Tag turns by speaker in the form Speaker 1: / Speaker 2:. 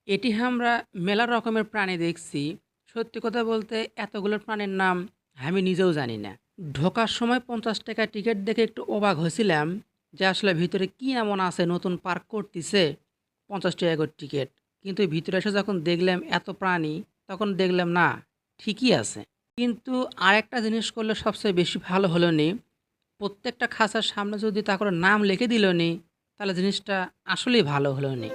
Speaker 1: এটি আমরা মেলা রকমের প্রাণী দেখছি। সত্যি কথা বলতে এতগুলো প্রাণীর নাম আমি নিজেও জানি না। ঢোকার সময় ৳৫০ টিকিট দেখে একটু অবাক হয়েছিলাম যে আসলে ভিতরে কি এমন আছে নতুন পার্ক করতিছে ৳৫০ করে টিকিট। কিন্তু ভিতরে এসে যখন দেখলাম এত প্রাণী, তখন দেখলাম না, ঠিকই আছে। কিন্তু আরেকটা জিনিস করলে সবচেয়ে বেশি ভালো হলো নি, প্রত্যেকটা খাঁচার সামনে যদি তা করে নাম লিখে দিল নি, তাহলে জিনিসটা আসলেই ভালো হলো নি।